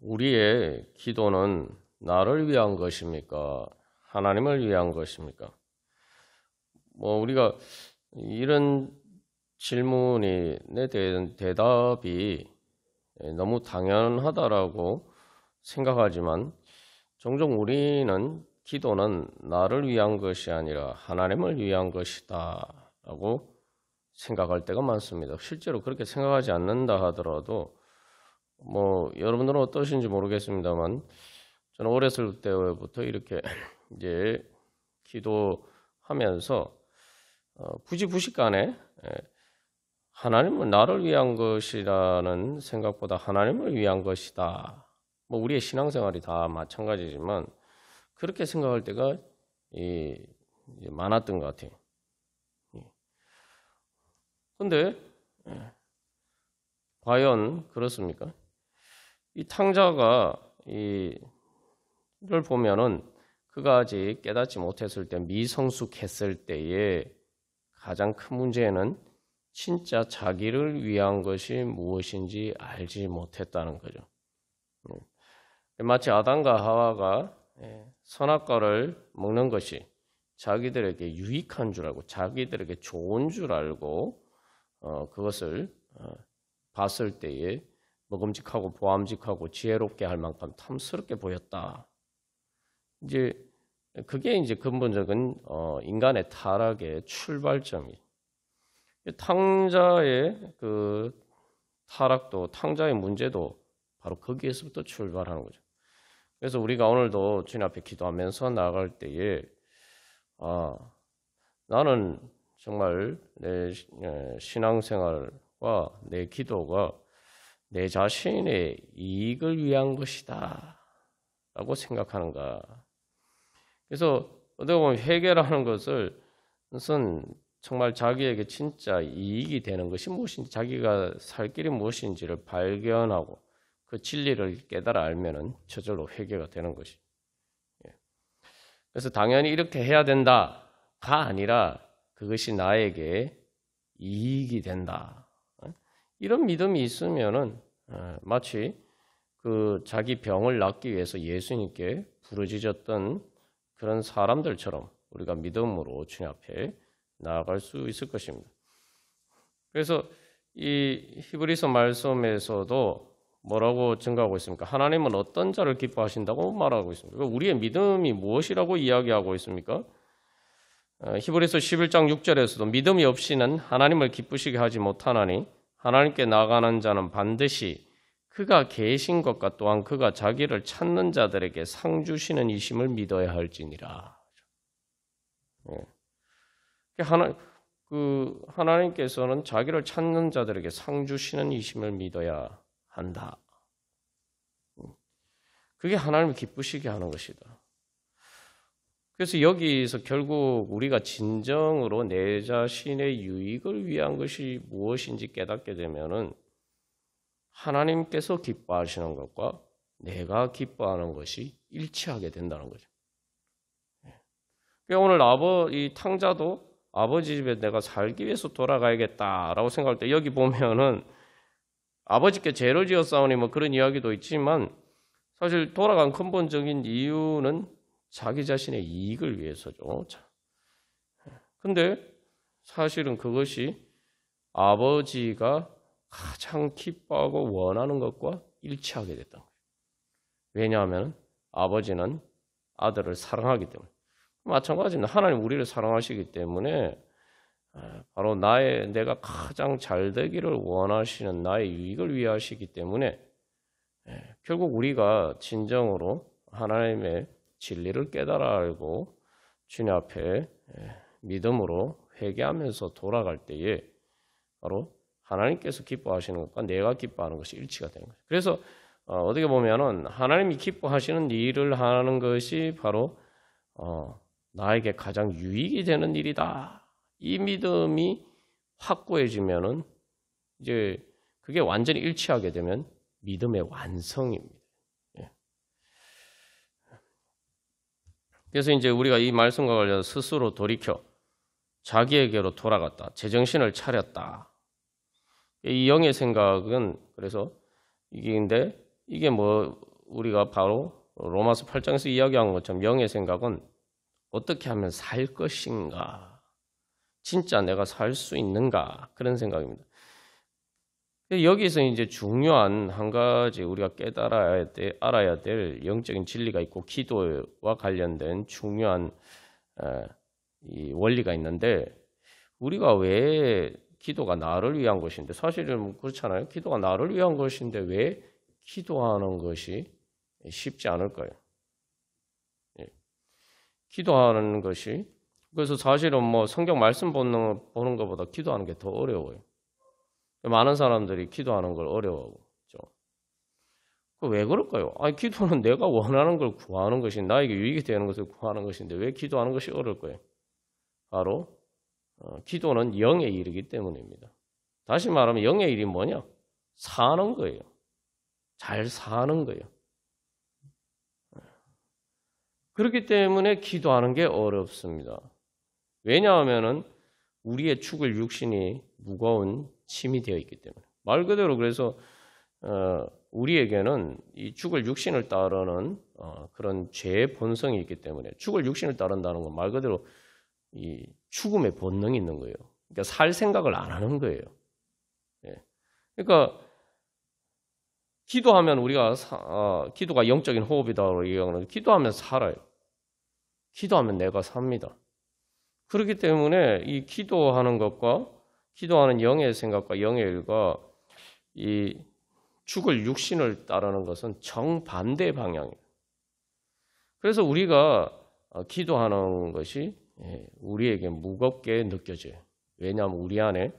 우리의 기도는 나를 위한 것입니까? 하나님을 위한 것입니까? 우리가 이런 질문에 대한 대답이 너무 당연하다라고 생각하지만 종종 우리는 기도는 나를 위한 것이 아니라 하나님을 위한 것이다 라고 생각할 때가 많습니다. 실제로 그렇게 생각하지 않는다 하더라도 여러분들은 어떠신지 모르겠습니다만 저는 어렸을 때부터 이렇게 이제 기도하면서 부지부식간에 하나님은 나를 위한 것이라는 생각보다 하나님을 위한 것이다. 우리의 신앙생활이 다 마찬가지지만 그렇게 생각할 때가 많았던 것 같아요. 그런데 과연 그렇습니까? 이 탕자가 이를 보면은 그가 아직 깨닫지 못했을 때 미성숙했을 때에 가장 큰 문제는 진짜 자기를 위한 것이 무엇인지 알지 못했다는 거죠. 마치 아담과 하와가 선악과를 먹는 것이 자기들에게 유익한 줄 알고 자기들에게 좋은 줄 알고 그것을 봤을 때에 먹음직하고 보암직하고 지혜롭게 할 만큼 탐스럽게 보였다. 이제 그게 이제 근본적인 인간의 타락의 출발점이. 탕자의 그 타락도 탕자의 문제도 바로 거기에서부터 출발하는 거죠. 그래서 우리가 오늘도 주님 앞에 기도하면서 나아갈 때에 나는 정말 내 신앙생활과 내 기도가 내 자신의 이익을 위한 것이다 라고 생각하는가. 그래서 어떻게 보면 회개라는 것은 정말 자기에게 진짜 이익이 되는 것이 무엇인지, 자기가 살 길이 무엇인지를 발견하고 그 진리를 깨달아 알면은 저절로 회개가 되는 것이. 그래서 당연히 이렇게 해야 된다가 아니라 그것이 나에게 이익이 된다. 이런 믿음이 있으면은 마치 그 자기 병을 낫기 위해서 예수님께 부르짖었던 그런 사람들처럼 우리가 믿음으로 주님 앞에 나아갈 수 있을 것입니다. 그래서 이 히브리서 말씀에서도 뭐라고 증가하고 있습니까? 하나님은 어떤 자를 기뻐하신다고 말하고 있습니까? 우리의 믿음이 무엇이라고 이야기하고 있습니까? 히브리서 11장 6절에서도 믿음이 없이는 하나님을 기쁘시게 하지 못하나니 하나님께 나아가는 자는 반드시 그가 계신 것과 또한 그가 자기를 찾는 자들에게 상 주시는 이심을 믿어야 할지니라. 하나님께서는 자기를 찾는 자들에게 상 주시는 이심을 믿어야 한다. 그게 하나님을 기쁘시게 하는 것이다. 그래서 여기서 결국 우리가 진정으로 내 자신의 유익을 위한 것이 무엇인지 깨닫게 되면은 하나님께서 기뻐하시는 것과 내가 기뻐하는 것이 일치하게 된다는 거죠. 오늘 이 탕자도 아버지 집에 내가 살기 위해서 돌아가야겠다라고 생각할 때 여기 보면은 아버지께 죄를 지었사오니 그런 이야기도 있지만 사실 돌아간 근본적인 이유는 자기 자신의 이익을 위해서죠. 근데 사실은 그것이 아버지가 가장 기뻐하고 원하는 것과 일치하게 됐던 거예요. 왜냐하면 아버지는 아들을 사랑하기 때문에. 마찬가지입니다. 하나님 우리를 사랑하시기 때문에 바로 내가 가장 잘 되기를 원하시는 나의 유익을 위하시기 때문에 결국 우리가 진정으로 하나님의 진리를 깨달아 알고 주님 앞에 믿음으로 회개하면서 돌아갈 때에 바로 하나님께서 기뻐하시는 것과 내가 기뻐하는 것이 일치가 되는 거예요. 그래서 어떻게 보면은 하나님이 기뻐하시는 일을 하는 것이 바로 나에게 가장 유익이 되는 일이다. 이 믿음이 확고해지면은 이제 그게 완전히 일치하게 되면 믿음의 완성입니다. 그래서 이제 우리가 이 말씀과 관련해서 스스로 돌이켜 자기에게로 돌아갔다. 제정신을 차렸다. 이 영의 생각은 그래서 이게 우리가 바로 로마서 8장에서 이야기한 것처럼 영의 생각은 어떻게 하면 살 것인가, 진짜 내가 살 수 있는가, 그런 생각입니다. 여기서 이제 중요한 한 가지 우리가 알아야 될 영적인 진리가 있고 기도와 관련된 중요한 이 원리가 있는데, 우리가 왜 기도가 나를 위한 것인데, 사실은 그렇잖아요. 기도가 나를 위한 것인데 왜 기도하는 것이 쉽지 않을까요? 예. 기도하는 것이, 그래서 사실은 뭐 성경 말씀 보는 것보다 기도하는 게 더 어려워요. 많은 사람들이 기도하는 걸 어려워하죠. 왜 그럴까요? 아니, 기도는 내가 원하는 걸 구하는 것이, 나에게 유익이 되는 것을 구하는 것인데 왜 기도하는 것이 어려울까요? 바로 기도는 영의 일이기 때문입니다. 다시 말하면 영의 일이 뭐냐? 사는 거예요. 잘 사는 거예요. 그렇기 때문에 기도하는 게 어렵습니다. 왜냐하면은 우리의 죽을 육신이 무거운 짐이 되어 있기 때문에. 말 그대로 그래서 우리에게는 이 죽을 육신을 따르는 그런 죄의 본성이 있기 때문에, 죽을 육신을 따른다는 건 말 그대로 이 죽음의 본능이 있는 거예요. 그러니까 살 생각을 안 하는 거예요. 예. 그러니까 기도하면 우리가 기도가 영적인 호흡이다라고 얘기하는, 기도하면 살아요. 기도하면 내가 삽니다. 그렇기 때문에 이 기도하는 것과 기도하는 영의 생각과 영의 일과 이 죽을 육신을 따르는 것은 정반대 방향이에요. 그래서 우리가 기도하는 것이 우리에게 무겁게 느껴져요. 왜냐하면 우리 안에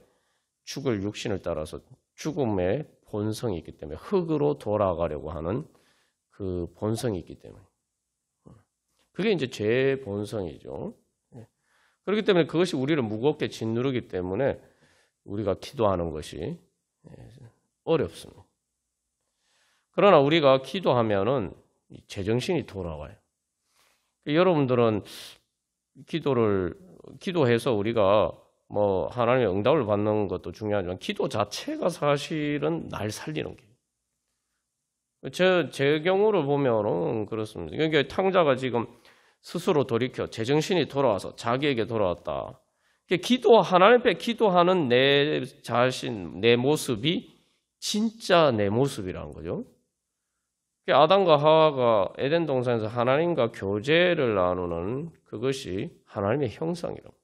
죽을 육신을 따라서 죽음의 본성이 있기 때문에, 흙으로 돌아가려고 하는 그 본성이 있기 때문에. 그게 이제 죄의 본성이죠. 그렇기 때문에 그것이 우리를 무겁게 짓누르기 때문에 우리가 기도하는 것이 어렵습니다. 그러나 우리가 기도하면은 제정신이 돌아와요. 여러분들은 기도해서 우리가 뭐 하나님의 응답을 받는 것도 중요하지만 기도 자체가 사실은 날 살리는 게, 제 경우를 보면은 그렇습니다. 그러니까 탕자가 지금 스스로 돌이켜 제정신이 돌아와서 자기에게 돌아왔다. 하나님 앞에 기도하는 내 자신, 내 모습이 진짜 내 모습이라는 거죠. 아담과 하와가 에덴 동산에서 하나님과 교제를 나누는 그것이 하나님의 형상이라고.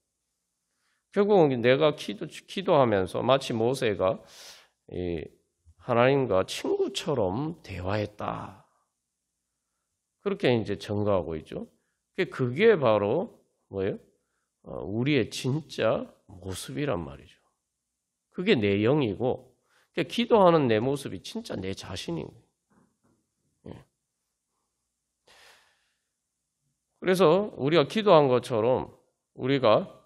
결국은 내가 기도하면서 마치 모세가 하나님과 친구처럼 대화했다. 그렇게 이제 증거하고 있죠. 그게 바로 뭐예요? 우리의 진짜 모습이란 말이죠. 그게 내 영이고, 기도하는 내 모습이 진짜 내 자신인 거예요. 그래서 우리가 기도한 것처럼 우리가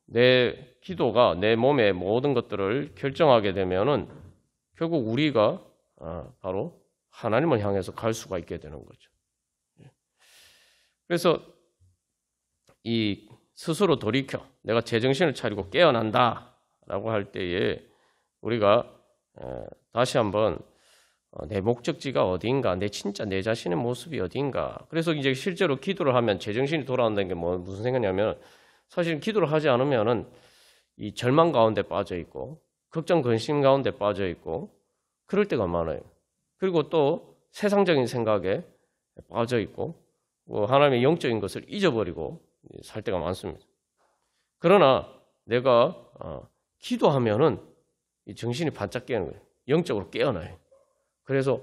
내 기도가 내 몸의 모든 것들을 결정하게 되면은 결국 우리가 바로 하나님을 향해서 갈 수가 있게 되는 거죠. 그래서 이 스스로 돌이켜 내가 제정신을 차리고 깨어난다라고 할 때에 우리가 다시 한번 내 목적지가 어디인가, 진짜 내 자신의 모습이 어디인가. 그래서 이제 실제로 기도를 하면 제정신이 돌아온다는 게 무슨 생각이냐면, 사실 기도를 하지 않으면은 이 절망 가운데 빠져 있고 걱정 근심 가운데 빠져 있고 그럴 때가 많아요. 그리고 또 세상적인 생각에 빠져 있고 하나님의 영적인 것을 잊어버리고 살 때가 많습니다. 그러나 내가 기도하면은 이 정신이 반짝 깨는 거예요. 영적으로 깨어나요. 그래서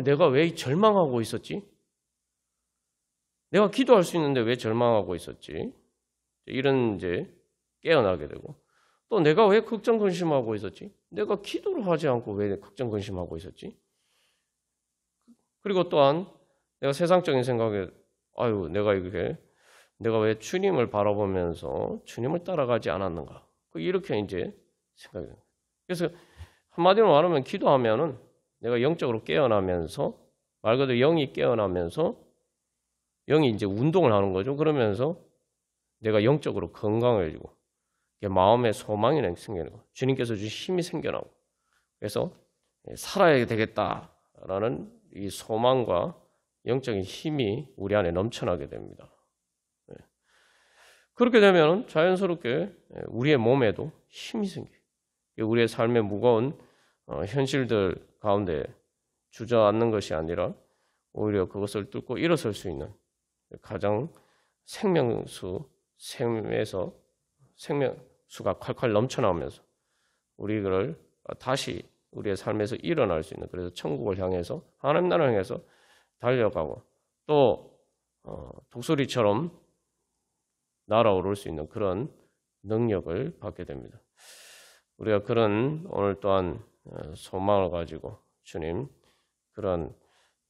내가 왜 절망하고 있었지? 내가 기도할 수 있는데 왜 절망하고 있었지? 이런 이제 깨어나게 되고, 또 내가 왜 걱정 근심하고 있었지? 내가 기도를 하지 않고 왜 걱정 근심하고 있었지? 그리고 또한 내가 세상적인 생각에 내가 왜 주님을 바라보면서 주님을 따라가지 않았는가? 이렇게 이제 생각이 됩니다. 그래서 한마디로 말하면 기도하면은 내가 영적으로 깨어나면서, 말 그대로 영이 깨어나면서 영이 이제 운동을 하는 거죠. 그러면서 내가 영적으로 건강해지고 마음의 소망이 생기는 거, 주님께서 주신 힘이 생겨나고, 그래서 살아야 되겠다 있다라는 이 소망과 영적인 힘이 우리 안에 넘쳐나게 됩니다. 그렇게 되면 자연스럽게 우리의 몸에도 힘이 생겨요. 우리의 삶의 무거운 현실들 가운데 주저앉는 것이 아니라 오히려 그것을 뚫고 일어설 수 있는 가장 생명에서 생명수가 콸콸 넘쳐나오면서 우리를 다시 우리의 삶에서 일어날 수 있는, 그래서 천국을 향해서, 하나님 나라를 향해서 달려가고 또 독수리처럼 날아오를 수 있는 그런 능력을 받게 됩니다. 우리가 그런 오늘 또한 소망을 가지고 주님, 그런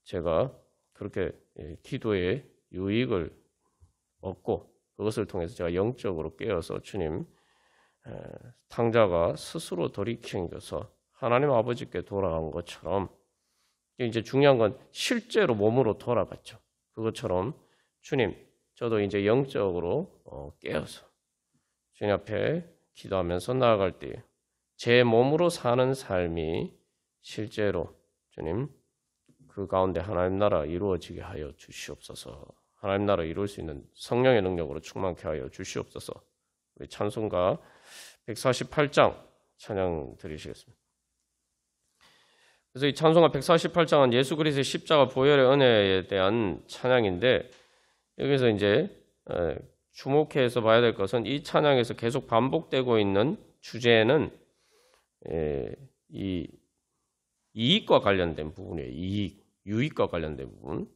제가 그렇게 기도의 유익을 얻고 그것을 통해서 제가 영적으로 깨어서 주님, 탕자가 스스로 돌이켜서 하나님 아버지께 돌아간 것처럼, 이제 중요한 건 실제로 몸으로 돌아갔죠. 그것처럼 주님, 저도 이제 영적으로 깨어서 주님 앞에 기도하면서 나아갈 때 제 몸으로 사는 삶이 실제로 주님, 그 가운데 하나님 나라 이루어지게 하여 주시옵소서. 하나님 나라 이룰 수 있는 성령의 능력으로 충만케 하여 주시옵소서. 우리 찬송가 148장 찬양 드리시겠습니다. 그래서 이 찬송가 148장은 예수 그리스도의 십자가 보혈의 은혜에 대한 찬양인데, 여기서 이제 주목해서 봐야 될 것은 이 찬양에서 계속 반복되고 있는 주제는 이 이익과 관련된 부분이에요. 유익과 관련된 부분.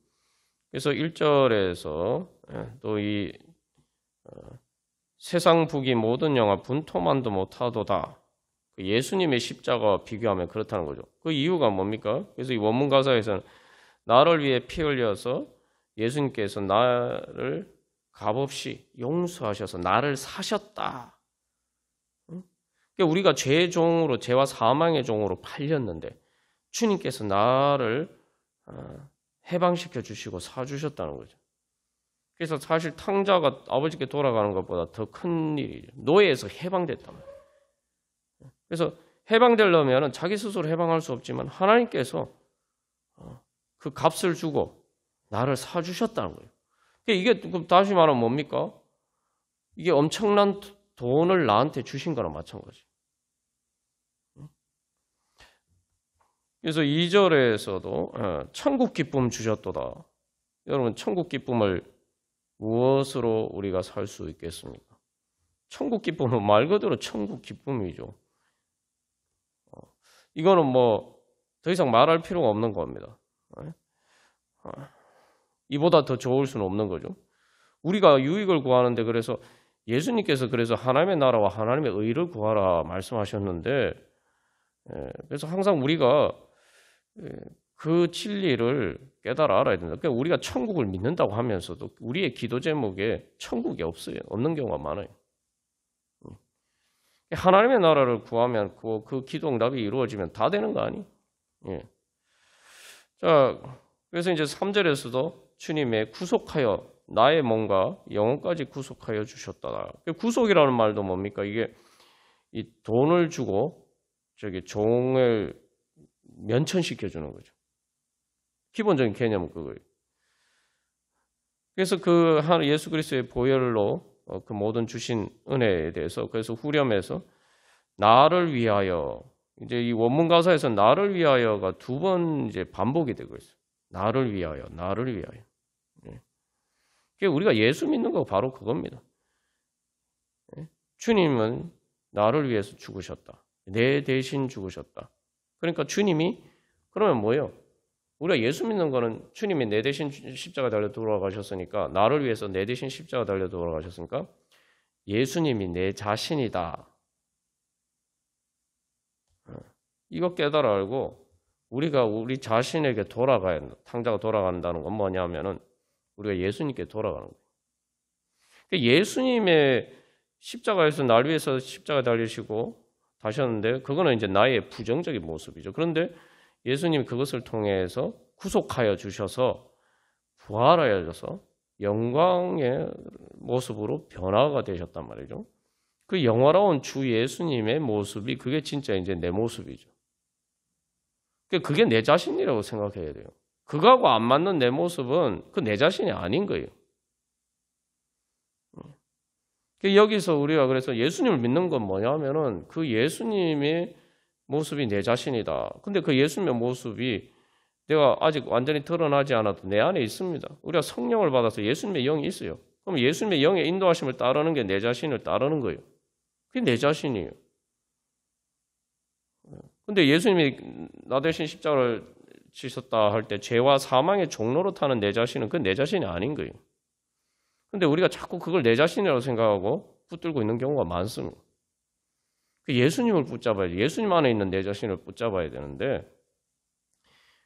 그래서 1절에서 또 이 세상 부귀 모든 영화 분토만도 못하도다. 예수님의 십자가와 비교하면 그렇다는 거죠. 그 이유가 뭡니까? 그래서 이 원문 가사에서는 나를 위해 피 흘려서 예수님께서 나를 값없이 용서하셔서 나를 사셨다. 그러니까 우리가 죄의 종으로, 죄와 사망의 종으로 팔렸는데 주님께서 나를 해방시켜 주시고 사주셨다는 거죠. 그래서 사실 탕자가 아버지께 돌아가는 것보다 더 큰 일이죠. 노예에서 해방됐단 말이에요. 그래서 해방되려면 자기 스스로 해방할 수 없지만 하나님께서 그 값을 주고 나를 사주셨다는 거예요. 이게 다시 말하면 뭡니까? 이게 엄청난 돈을 나한테 주신 거랑 마찬가지. 그래서 2절에서도 천국 기쁨 주셨도다. 여러분, 천국 기쁨을 무엇으로 우리가 살 수 있겠습니까? 천국 기쁨은 말 그대로 천국 기쁨이죠. 이거는 뭐 더 이상 말할 필요가 없는 겁니다. 이보다 더 좋을 수는 없는 거죠. 우리가 유익을 구하는데, 그래서 예수님께서 그래서 하나님의 나라와 하나님의 의를 구하라 말씀하셨는데, 그래서 항상 우리가 그 진리를 깨달아 알아야 된다. 그러니까 우리가 천국을 믿는다고 하면서도 우리의 기도 제목에 천국이 없는 경우가 많아요. 하나님의 나라를 구하면 그 기도 응답이 이루어지면 다 되는 거 아니? 자, 그래서 이제 3절에서도 주님의 구속하여 나의 몸과 영혼까지 구속하여 주셨다. 구속이라는 말도 뭡니까? 이게 이 돈을 주고 종을 면천시켜 주는 거죠. 기본적인 개념은 그거예요. 그래서 그 예수 그리스도의 보혈로 그 모든 주신 은혜에 대해서, 그래서 후렴에서 나를 위하여, 이제 이 원문 가사에서 나를 위하여가 2번 이제 반복이 되고 있어요. 나를 위하여, 나를 위하여. 그러니까 우리가 예수 믿는 거 바로 그겁니다. 주님은 나를 위해서 죽으셨다. 내 대신 죽으셨다. 그러니까 주님이, 그러면 뭐예요? 우리가 예수 믿는 거는 주님이 내 대신 십자가 달려 돌아가셨으니까, 나를 위해서 내 대신 십자가 달려 돌아가셨으니까 예수님이 내 자신이다. 이거 깨달아 알고 우리가 우리 자신에게 돌아가야 한다. 탕자가 돌아간다는 건 뭐냐면은 우리가 예수님께 돌아가는 거예요. 그러니까 예수님의 십자가에서 날 위해서 십자가 달리시고 다셨는데, 그거는 이제 나의 부정적인 모습이죠. 그런데 예수님이 그것을 통해서 구속하여 주셔서 부활하여져서 영광의 모습으로 변화가 되셨단 말이죠. 그 영화로운 주 예수님의 모습이, 그게 진짜 이제 내 모습이죠. 그게 내 자신이라고 생각해야 돼요. 그거하고 안 맞는 내 모습은 그 내 자신이 아닌 거예요. 여기서 우리가 그래서 예수님을 믿는 건 뭐냐면은 그 예수님의 모습이 내 자신이다. 근데 그 예수님의 모습이 내가 아직 완전히 드러나지 않아도 내 안에 있습니다. 우리가 성령을 받아서 예수님의 영이 있어요. 그럼 예수님의 영의 인도하심을 따르는 게 내 자신을 따르는 거예요. 그게 내 자신이에요. 근데 예수님이 나 대신 십자가를 지셨다 할 때 죄와 사망의 종로로 타는 내 자신은 그 내 자신이 아닌 거예요. 근데 우리가 자꾸 그걸 내 자신이라고 생각하고 붙들고 있는 경우가 많습니다. 예수님을 붙잡아야 돼. 예수님 안에 있는 내 자신을 붙잡아야 되는데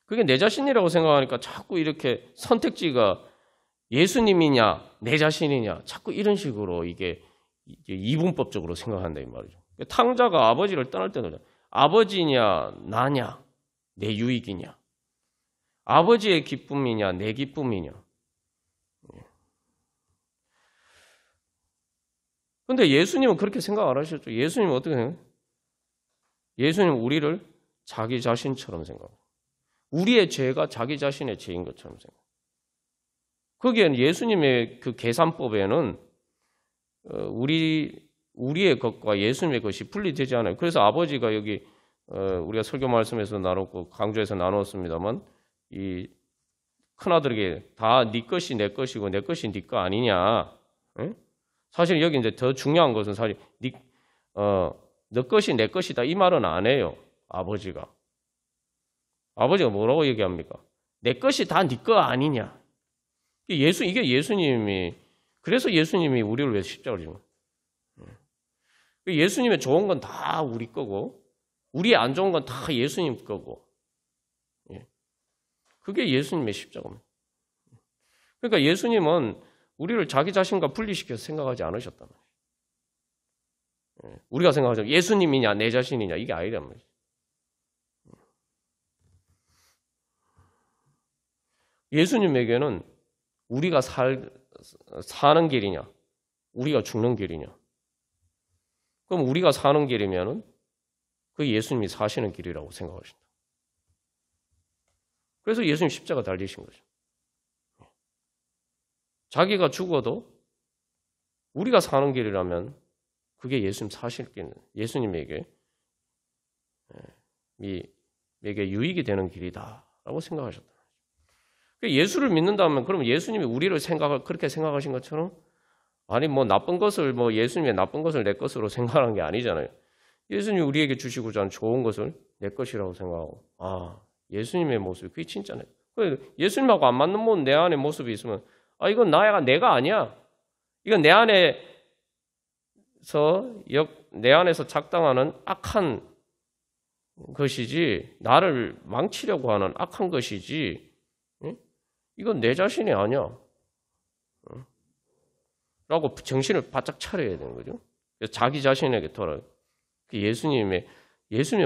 그게 내 자신이라고 생각하니까 자꾸 이렇게 선택지가 예수님이냐 내 자신이냐 자꾸 이런 식으로 이게 이분법적으로 생각한다 이 말이죠. 탕자가 아버지를 떠날 때는 아버지냐 나냐 내 유익이냐 아버지의 기쁨이냐 내 기쁨이냐. 근데 예수님은 그렇게 생각 안 하셨죠. 예수님은 어떻게 생각해요? 예수님은 우리를 자기 자신처럼 생각해요. 우리의 죄가 자기 자신의 죄인 것처럼 생각해요. 거기에는 예수님의 그 계산법에는 우리의 것과 예수님의 것이 분리되지 않아요. 그래서 아버지가 여기 우리가 설교 말씀에서 나눴고 강조해서 나눴습니다만 이 큰아들에게 다 네 것이 내 것이고 내 것이 네 거 아니냐. 응? 사실 여기 이제 더 중요한 것은 사실 너 것이 내 것이다 이 말은 안 해요. 아버지가 뭐라고 얘기합니까? 내 것이 다 네 거 아니냐. 이게 예수님이 그래서 예수님이 우리를 위해서 십자가를 지는 거예요. 예수님의 좋은 건 다 우리 거고 우리의 안 좋은 건 다 예수님 거고 그게 예수님의 십자가입니다. 그러니까 예수님은 우리를 자기 자신과 분리시켜서 생각하지 않으셨단 말이에요. 우리가 생각하죠. 예수님이냐 내 자신이냐 이게 아니란 말이에요. 예수님에게는 우리가 사는 길이냐 우리가 죽는 길이냐. 그럼 우리가 사는 길이면은 그 예수님이 사시는 길이라고 생각하신다. 그래서 예수님 십자가 달리신 거죠. 자기가 죽어도 우리가 사는 길이라면 그게 예수님 사실 길, 예수님에게 유익이 되는 길이다라고 생각하셨다. 예수를 믿는다면 그럼 예수님이 우리를 그렇게 생각하신 것처럼 아니 뭐 나쁜 것을 예수님의 나쁜 것을 내 것으로 생각하는 게 아니잖아요. 예수님이 우리에게 주시고자 하는 좋은 것을 내 것이라고 생각하고 예수님의 모습이 그게 진짜네. 예수님하고 안 맞는 내 안에 모습이 있으면 이건 내가 아니야. 이건 내 안에서 작당하는 악한 것이지 나를 망치려고 하는 악한 것이지 이건 내 자신이 아니야. 라고 정신을 바짝 차려야 되는 거죠. 자기 자신에게 돌아요. 예수님의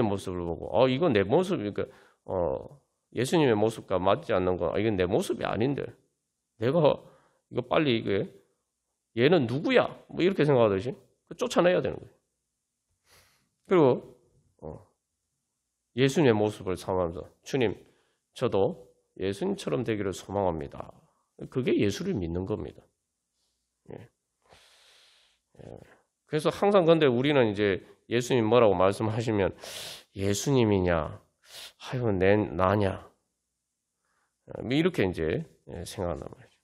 모습을 보고 이건 내 모습이니까 예수님의 모습과 맞지 않는 거 이건 내 모습이 아닌데 내가 이거 빨리 얘는 누구야? 이렇게 생각하듯이 쫓아내야 되는 거예요. 그리고 예수님의 모습을 삼으면서 주님 저도 예수님처럼 되기를 소망합니다. 그게 예수를 믿는 겁니다. 그래서 항상 근데 우리는 이제 예수님 뭐라고 말씀하시면 예수님이냐, 나냐, 이렇게 이제 생각한단 말이죠.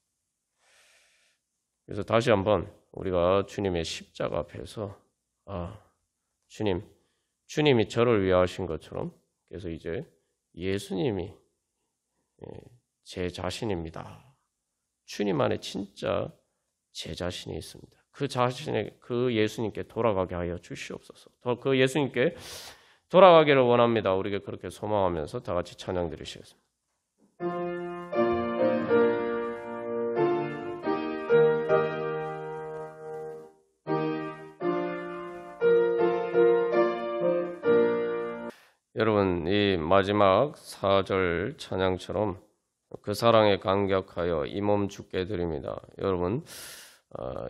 그래서 다시 한번 우리가 주님의 십자가 앞에서 주님이 저를 위하신 것처럼 그래서 이제 예수님이 제 자신입니다. 주님 안에 진짜 제 자신이 있습니다. 그 예수님께 돌아가게 하여 주시옵소서. 그 예수님께 돌아가기를 원합니다. 우리가 그렇게 소망하면서 다 같이 찬양 드리시겠습니다. 여러분, 이 마지막 4절 찬양처럼 그 사랑에 감격하여 이 몸 주께 드립니다. 여러분,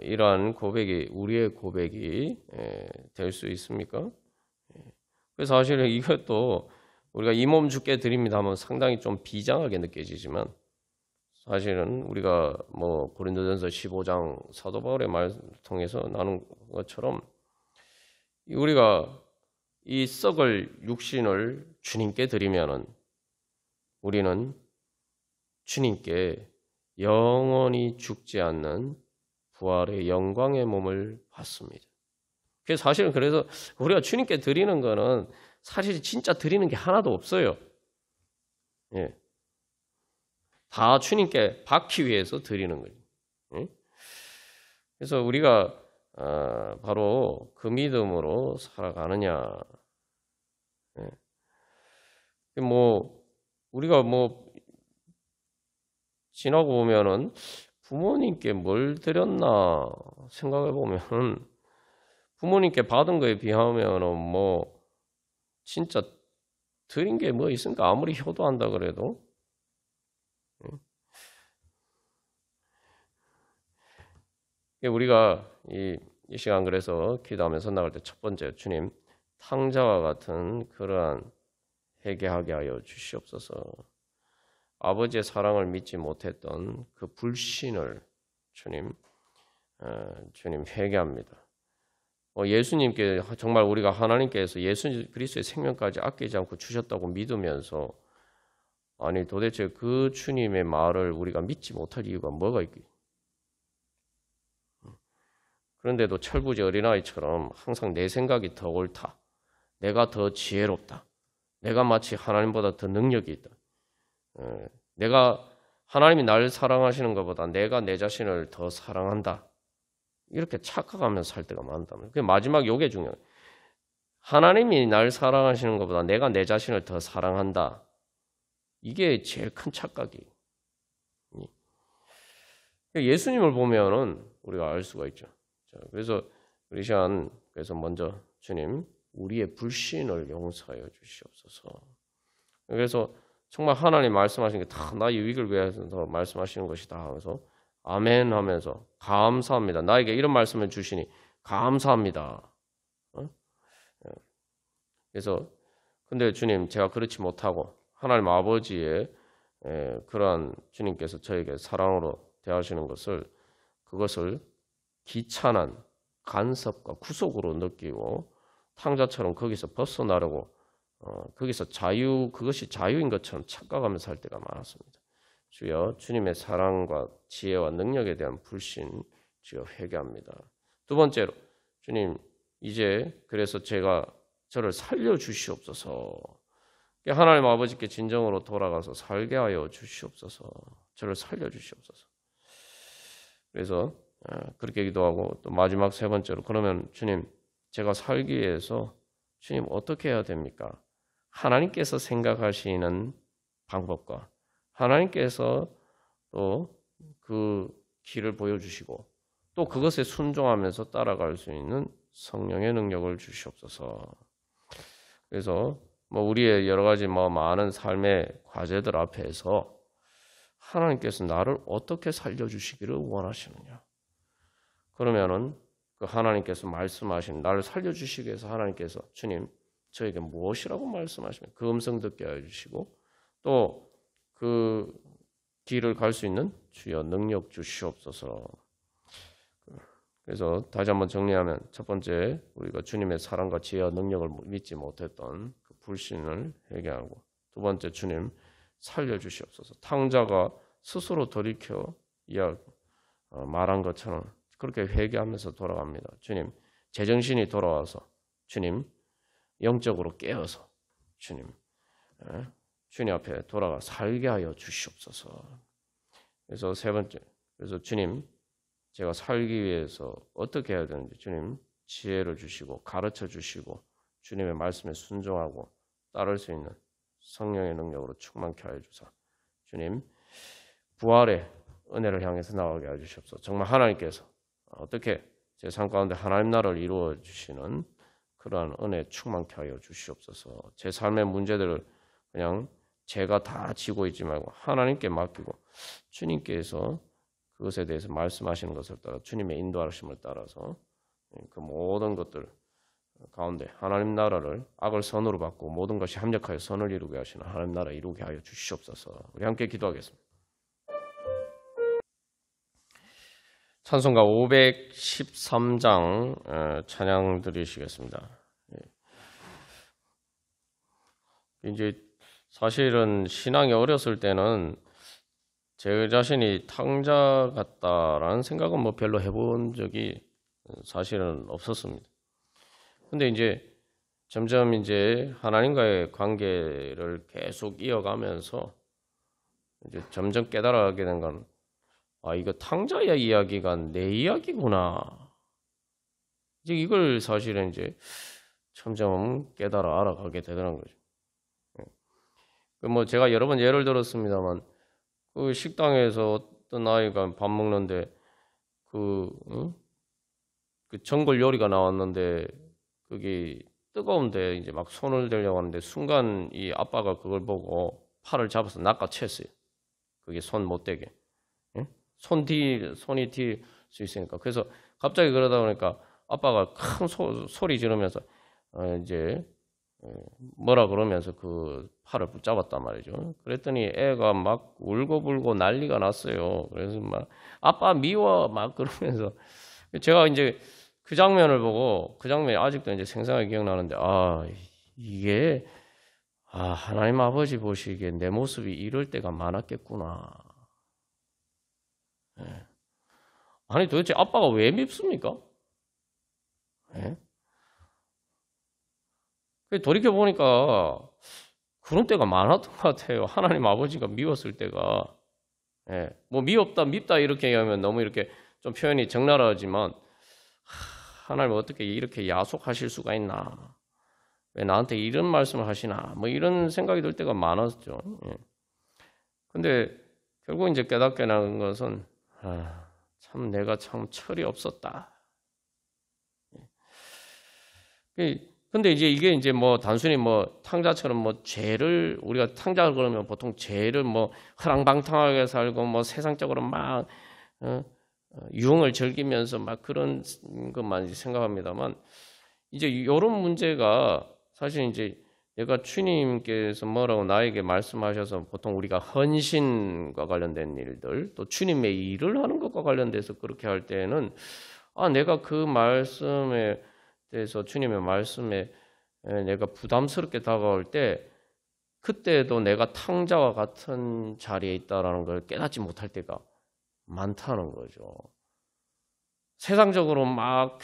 이러한 고백이 우리의 고백이 될 수 있습니까? 그래서 사실은 이것도 우리가 이 몸 주께 드립니다 하면 상당히 좀 비장하게 느껴지지만 사실은 우리가 뭐 고린도전서 15장 사도 바울의 말 통해서 나눈 것처럼 우리가 이 썩을 육신을 주님께 드리면은 우리는 주님께 영원히 죽지 않는 부활의 영광의 몸을 받습니다. 사실은 그래서 우리가 주님께 드리는 거는 사실 진짜 드리는 게 하나도 없어요. 예. 다 주님께 받기 위해서 드리는 거예요. 예? 그래서 우리가 바로 그 믿음으로 살아가느냐. 예. 뭐 우리가 뭐 지나고 보면은 부모님께 뭘 드렸나 생각해 보면은 부모님께 받은 거에 비하면은 뭐 진짜 드린 게 뭐 있습니까? 아무리 효도한다 그래도. 우리가 이 시간 그래서 기도하면서 나갈 때 첫 번째, 주님 탕자와 같은 그러한 회개하게 하여 주시옵소서. 아버지의 사랑을 믿지 못했던 그 불신을 주님 회개합니다. 예수님께 정말 우리가 하나님께서 예수 그리스도의 생명까지 아끼지 않고 주셨다고 믿으면서 아니 도대체 그 주님의 말을 우리가 믿지 못할 이유가 뭐가 있겠어요? 그런데도 철부지 어린아이처럼 항상 내 생각이 더 옳다. 내가 더 지혜롭다. 내가 마치 하나님보다 더 능력이 있다. 내가 하나님이 나를 사랑하시는 것보다 내가 내 자신을 더 사랑한다. 이렇게 착각하면서 살 때가 많다면 그 마지막 요게 중요해요. 하나님이 날 사랑하시는 것보다 내가 내 자신을 더 사랑한다. 이게 제일 큰 착각이에요. 예수님을 보면은 우리가 알 수가 있죠. 그래서 우리 시간 그래서 먼저 주님 우리의 불신을 용서하여 주시옵소서. 그래서 정말 하나님 말씀하시는 게 다 나의 유익을 위해서 말씀하시는 것이다 하면서 아멘 하면서 감사합니다. 나에게 이런 말씀을 주시니 감사합니다. 그래서 근데 주님 제가 그렇지 못하고 하나님 아버지의 그러한 주님께서 저에게 사랑으로 대하시는 그것을 귀찮은 간섭과 구속으로 느끼고 탕자처럼 거기서 벗어나려고 거기서 그것이 자유인 것처럼 착각하면서 살 때가 많았습니다. 주여 주님의 사랑과 지혜와 능력에 대한 불신 주여 회개합니다. 두 번째로 주님 이제 그래서 저를 살려주시옵소서. 하나님 아버지께 진정으로 돌아가서 살게 하여 주시옵소서. 저를 살려주시옵소서. 그래서 그렇게 기도하고 또 마지막 세 번째로 그러면 주님 제가 살기 위해서 주님 어떻게 해야 됩니까? 하나님께서 생각하시는 방법과 하나님께서 또 그 길을 보여주시고 또 그것에 순종하면서 따라갈 수 있는 성령의 능력을 주시옵소서. 그래서 우리의 여러 가지 많은 삶의 과제들 앞에서 하나님께서 나를 어떻게 살려주시기를 원하시느냐? 그러면은 그 하나님께서 말씀하신 나를 살려주시기 위해서 하나님께서 주님 저에게 무엇이라고 말씀하시면 그 음성 듣게 해주시고 또 그 길을 갈 수 있는 주여 능력 주시옵소서. 그래서 다시 한번 정리하면 첫 번째 우리가 주님의 사랑과 지혜와 능력을 믿지 못했던 그 불신을 회개하고 두 번째 주님 살려주시옵소서. 탕자가 스스로 돌이켜 말한 것처럼 그렇게 회개하면서 돌아갑니다. 주님 제정신이 돌아와서 주님 영적으로 깨어서 주님 앞에 돌아가 살게 하여 주시옵소서. 그래서 세 번째 그래서 주님 제가 살기 위해서 어떻게 해야 되는지 주님 지혜를 주시고 가르쳐 주시고 주님의 말씀에 순종하고 따를 수 있는 성령의 능력으로 충만케 하여 주사 주님 부활의 은혜를 향해서 나가게 해 주시옵소서. 정말 하나님께서 어떻게 제 삶 가운데 하나님 나라를 이루어 주시는 그러한 은혜 충만케 하여 주시옵소서. 제 삶의 문제들을 그냥 제가 다 지고 있지 말고 하나님께 맡기고 주님께서 그것에 대해서 말씀하시는 것을 따라 주님의 인도하심을 따라서 그 모든 것들 가운데 하나님 나라를 악을 선으로 바꾸고 모든 것이 합력하여 선을 이루게 하시는 하나님 나라 이루게 하여 주시옵소서. 우리 함께 기도하겠습니다. 찬송가 513장 찬양 드리시겠습니다. 이제 사실은 신앙이 어렸을 때는 제 자신이 탕자 같다라는 생각은 뭐 별로 해본 적이 사실은 없었습니다. 근데 이제 점점 이제 하나님과의 관계를 계속 이어가면서 이제 점점 깨달아가게 된 건, 아, 이거 탕자의 이야기가 내 이야기구나. 이제 이걸 사실은 이제 점점 깨달아 알아가게 되더라는 거죠. 뭐 제가 여러 번 예를 들었습니다만, 그 식당에서 어떤 아이가 밥 먹는데 그 전골 요리가 나왔는데 그게 뜨거운데 이제 막 손을 대려고 하는데 순간 이 아빠가 그걸 보고 팔을 잡아서 낚아챘어요. 그게 손 못 대게. 손이 튈 수 있으니까. 그래서 갑자기 그러다 보니까 아빠가 큰 소리 지르면서 이제 뭐라 그러면서 그 팔을 붙잡았단 말이죠. 그랬더니 애가 막 울고불고 난리가 났어요. 그래서 막 아빠 미워 막 그러면서 제가 이제 그 장면을 보고 그 장면이 아직도 이제 생생하게 기억나는데 이게 하나님 아버지 보시기에 내 모습이 이럴 때가 많았겠구나. 네. 아니 도대체 아빠가 왜 밉습니까? 네? 돌이켜 보니까 그런 때가 많았던 것 같아요. 하나님 아버지가 미웠을 때가. 예, 뭐 미웠다, 밉다 이렇게 얘기하면 너무 이렇게 좀 표현이 적나라하지만 하나님 어떻게 이렇게 야속하실 수가 있나? 왜 나한테 이런 말씀을 하시나? 뭐 이런 생각이 들 때가 많았죠. 예. 근데 결국 이제 깨닫게 나는 것은 참 내가 참 철이 없었다. 근데 이제 이게 이제 뭐 단순히 뭐 탕자처럼 뭐 죄를 우리가 탕자 그러면 보통 죄를 뭐 허랑방탕하게 살고 뭐 세상적으로 막 유흥을 즐기면서 막 그런 것만 생각합니다만 이제 이런 문제가 사실 이제 내가 주님께서 뭐라고 나에게 말씀하셔서 보통 우리가 헌신과 관련된 일들 또 주님의 일을 하는 것과 관련돼서 그렇게 할 때는 내가 그 말씀에 대해서 주님의 말씀에 내가 부담스럽게 다가올 때 그때도 내가 탕자와 같은 자리에 있다라는 걸 깨닫지 못할 때가 많다는 거죠. 세상적으로 막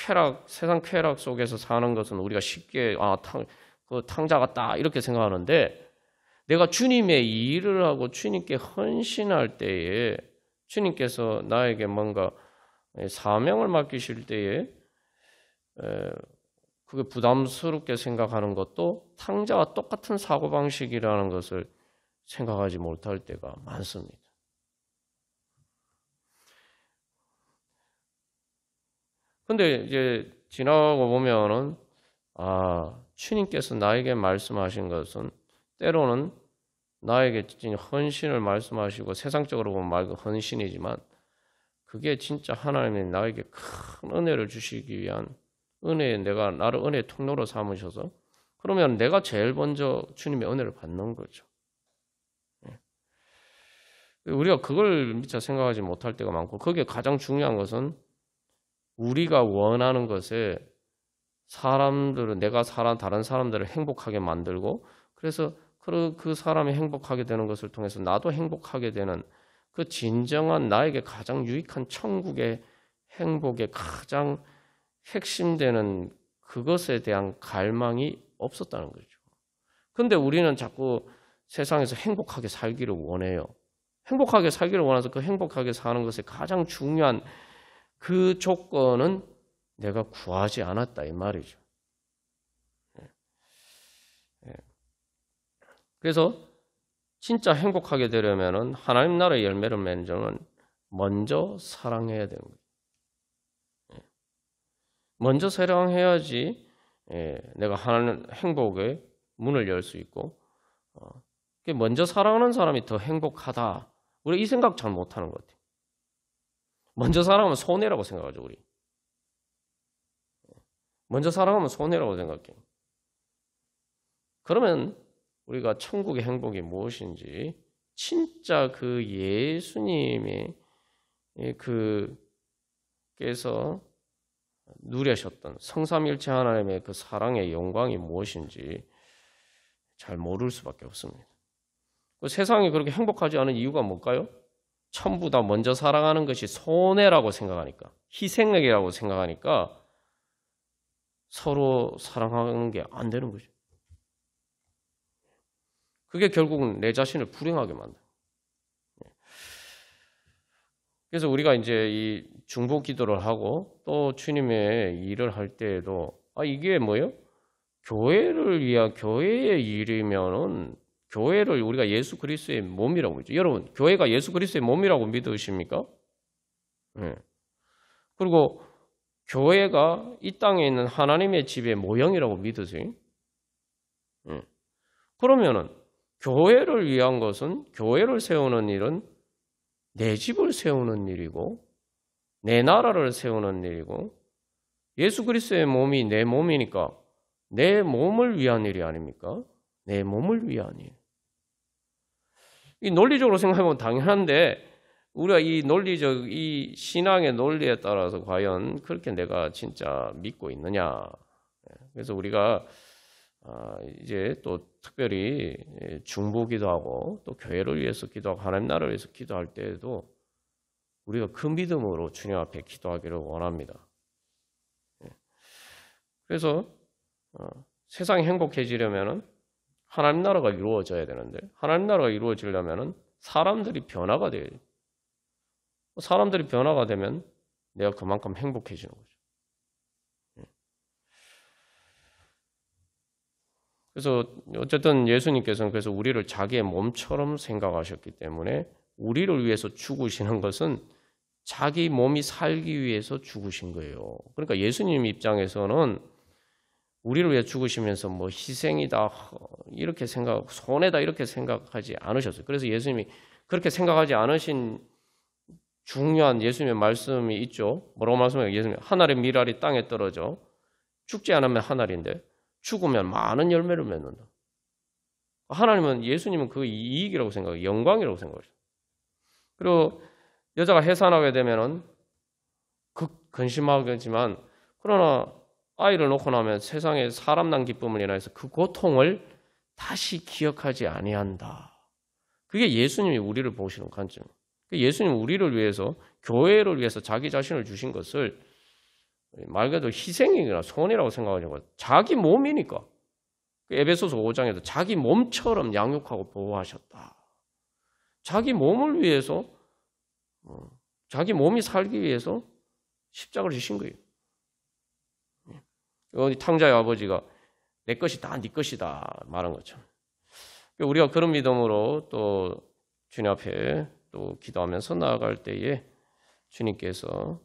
세상 쾌락 속에서 사는 것은 우리가 쉽게 그 탕자 같다 이렇게 생각하는데 내가 주님의 일을 하고 주님께 헌신할 때에 주님께서 나에게 뭔가 사명을 맡기실 때에 그게 부담스럽게 생각하는 것도 탕자와 똑같은 사고방식이라는 것을 생각하지 못할 때가 많습니다. 근데 이제 지나가고 보면은 주님께서 나에게 말씀하신 것은 때로는 나에게 헌신을 말씀하시고 세상적으로 보면 말 헌신이지만 그게 진짜 하나님이 나에게 큰 은혜를 주시기 위한 나를 은혜의 통로로 삼으셔서 그러면 내가 제일 먼저 주님의 은혜를 받는 거죠. 우리가 그걸 미처 생각하지 못할 때가 많고 거기에 가장 중요한 것은 우리가 원하는 것에 다른 사람들을 행복하게 만들고 그래서 그 사람이 행복하게 되는 것을 통해서 나도 행복하게 되는 그 진정한 나에게 가장 유익한 천국의 행복의 가장 핵심되는 그것에 대한 갈망이 없었다는 거죠. 그런데 우리는 자꾸 세상에서 행복하게 살기를 원해요. 행복하게 살기를 원해서 그 행복하게 사는 것의 가장 중요한 그 조건은 내가 구하지 않았다 이 말이죠. 그래서 진짜 행복하게 되려면 하나님 나라의 열매를 맺는 점은 먼저 사랑해야 되는 거예요. 먼저 사랑해야지 내가 하나님 행복의 문을 열 수 있고 먼저 사랑하는 사람이 더 행복하다. 우리 이 생각 잘 못하는 것 같아요. 먼저 사랑하면 손해라고 생각하죠 우리. 먼저 사랑하면 손해라고 생각해. 그러면 우리가 천국의 행복이 무엇인지 진짜 그 예수님의 그께서 누리셨던 성삼일체 하나님의 그 사랑의 영광이 무엇인지 잘 모를 수밖에 없습니다. 그 세상이 그렇게 행복하지 않은 이유가 뭘까요? 전부 다 먼저 사랑하는 것이 손해라고 생각하니까, 희생력이라고 생각하니까 서로 사랑하는 게 안 되는 거죠. 그게 결국은 내 자신을 불행하게 만든다. 그래서 우리가 이제 이 중보 기도를 하고 또 주님의 일을 할 때에도 이게 뭐예요? 교회를 위한 교회의 일이면은 교회를 우리가 예수 그리스도의 몸이라고 그러죠. 여러분, 교회가 예수 그리스도의 몸이라고 믿으십니까? 네. 그리고 교회가 이 땅에 있는 하나님의 집의 모형이라고 믿으세요? 네. 그러면은 교회를 위한 것은 교회를 세우는 일은 내 집을 세우는 일이고 내 나라를 세우는 일이고 예수 그리스도의 몸이 내 몸이니까 내 몸을 위한 일이 아닙니까? 내 몸을 위한 일. 이 논리적으로 생각하면 당연한데 우리가 이 논리적 이 신앙의 논리에 따라서 과연 그렇게 내가 진짜 믿고 있느냐. 그래서 우리가 이제 또 특별히 중보 기도하고 또 교회를 위해서 기도하고 하나님 나라를 위해서 기도할 때에도 우리가 그 믿음으로 주님 앞에 기도하기를 원합니다. 그래서 세상이 행복해지려면은 하나님 나라가 이루어져야 되는데 하나님 나라가 이루어지려면은 사람들이 변화가 돼야 돼요. 사람들이 변화가 되면 내가 그만큼 행복해지는 거죠. 그래서 어쨌든 예수님께서는 그래서 우리를 자기의 몸처럼 생각하셨기 때문에 우리를 위해서 죽으시는 것은 자기 몸이 살기 위해서 죽으신 거예요. 그러니까 예수님 입장에서는 우리를 위해 죽으시면서 뭐 희생이다 이렇게 생각하고 손해다 이렇게 생각하지 않으셨어요. 그래서 예수님이 그렇게 생각하지 않으신 중요한 예수님의 말씀이 있죠. 뭐라고 말씀해요? 예수님 하늘의 밀알이 땅에 떨어져 죽지 않으면 하늘인데 죽으면 많은 열매를 맺는다. 하나님은 예수님은 그 이익이라고 생각해요. 영광이라고 생각하죠. 그리고 여자가 해산하게 되면은 근심하겠지만 그러나 아이를 놓고 나면 세상에 사람 난 기쁨을 인하여서 그 고통을 다시 기억하지 아니한다. 그게 예수님이 우리를 보시는 관점. 예수님 우리를 위해서 교회를 위해서 자기 자신을 주신 것을 말 그대로 희생이나 손해라고 생각하는 거예요. 자기 몸이니까. 에베소서 5장에도 자기 몸처럼 양육하고 보호하셨다. 자기 몸을 위해서 자기 몸이 살기 위해서 십자가를 지신 거예요. 탕자의 아버지가 내 것이다, 네 것이다 말한 것처럼. 우리가 그런 믿음으로 또 주님 앞에 또 기도하면서 나아갈 때에 주님께서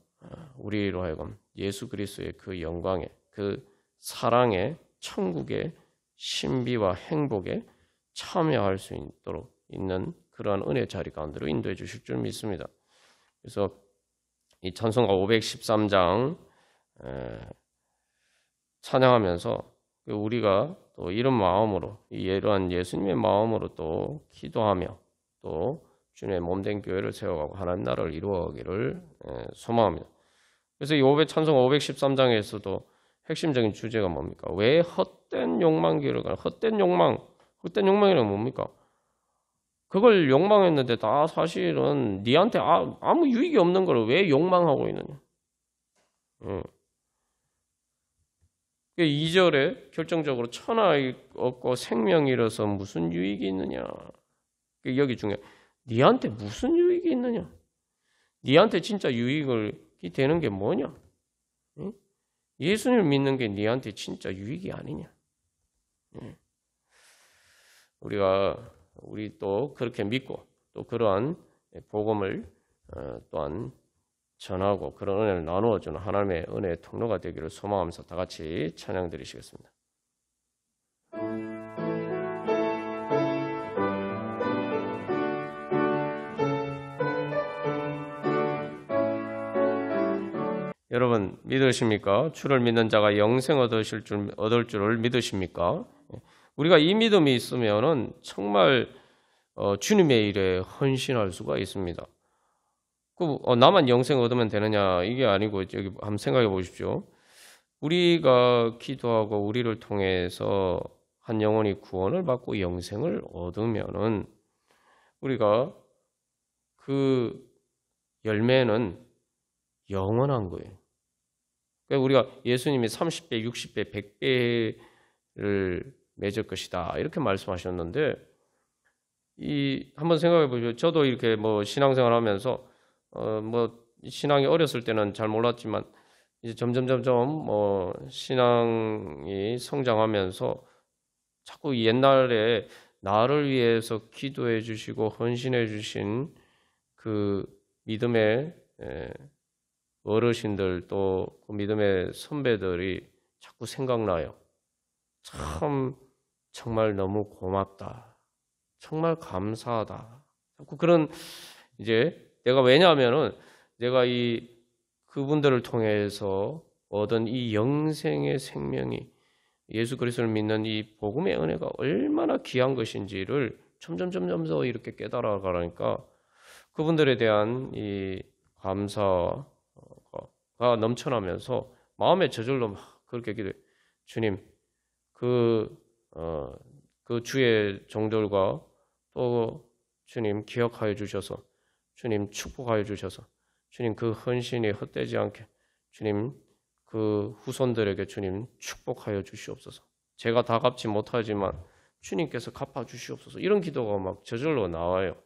우리로 하여금 예수 그리스도의 그 영광의 그 사랑의 천국의 신비와 행복에 참여할 수 있도록 있는 그러한 은혜 자리 가운데로 인도해 주실 줄 믿습니다. 그래서 이 찬송가 513장 찬양하면서 우리가 또 이런 마음으로 이러한 예수님의 마음으로 또 기도하며 또 주님의 몸된 교회를 세워가고 하나님 나라를 이루어가기를 소망합니다. 그래서 이 찬송가 513장에서도 핵심적인 주제가 뭡니까? 왜 헛된 욕망길을 가나? 헛된 욕망이란 뭡니까? 그걸 욕망했는데 다 사실은 니한테 아무 유익이 없는 걸 왜 욕망하고 있느냐? 2절에 결정적으로 천하 얻고 생명 잃어서 무슨 유익이 있느냐? 여기 중에 니한테 무슨 유익이 있느냐? 니한테 진짜 유익이 되는 게 뭐냐? 예수님을 믿는 게 니한테 진짜 유익이 아니냐? 우리 또 그렇게 믿고 또 그러한 복음을 또한 전하고 그런 은혜를 나누어주는 하나님의 은혜의 통로가 되기를 소망하면서 다 같이 찬양 드리시겠습니다. 여러분 믿으십니까? 주를 믿는 자가 영생 얻을 줄을 믿으십니까? 우리가 이 믿음이 있으면은 정말 주님의 일에 헌신할 수가 있습니다. 나만 영생 얻으면 되느냐 이게 아니고 여기 한번 생각해 보십시오. 우리가 기도하고 우리를 통해서 한 영혼이 구원을 받고 영생을 얻으면은 우리가 그 열매는 영원한 거예요. 그러니까 우리가 예수님이 30배, 60배, 100배를 맺을 것이다 이렇게 말씀하셨는데 한번 생각해 보죠. 저도 이렇게 뭐 신앙생활하면서 뭐 신앙이 어렸을 때는 잘 몰랐지만 이제 점점 뭐 신앙이 성장하면서 자꾸 옛날에 나를 위해서 기도해 주시고 헌신해 주신 그 믿음의 어르신들 또 그 믿음의 선배들이 자꾸 생각나요. 참 정말 너무 고맙다. 정말 감사하다. 자꾸 그런 이제 왜냐하면은 내가 그분들을 통해서 얻은 이 영생의 생명이 예수 그리스도를 믿는 이 복음의 은혜가 얼마나 귀한 것인지를 점점 더 이렇게 깨달아가니까 그분들에 대한 이 감사가 넘쳐나면서 마음의 저절로 막 그렇게 기도해. 주님, 그 주의 종들과 또 주님 기억하여 주셔서 주님 축복하여 주셔서 주님 그 헌신이 헛되지 않게 주님 그 후손들에게 주님 축복하여 주시옵소서. 제가 다 갚지 못하지만 주님께서 갚아 주시옵소서. 이런 기도가 막 저절로 나와요.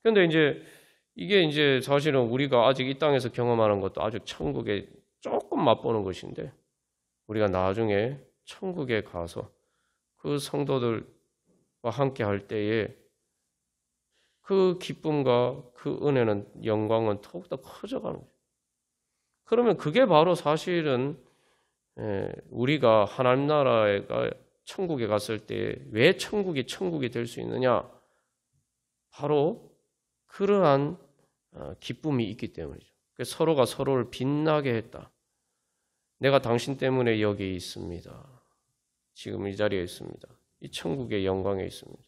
그런데 이게 이제 사실은 우리가 아직 이 땅에서 경험하는 것도 아주 천국에 조금 맛보는 것인데 우리가 나중에 천국에 가서 그 성도들과 함께 할 때에 그 기쁨과 그 은혜는 영광은 더욱더 커져가는 거예요. 그러면 그게 바로 사실은 우리가 하나님 나라가 천국에 갔을 때 왜 천국이 될 수 있느냐? 바로 그러한 기쁨이 있기 때문이죠. 서로가 서로를 빛나게 했다. 내가 당신 때문에 여기 있습니다. 지금 이 자리에 있습니다. 이 천국의 영광에 있습니다.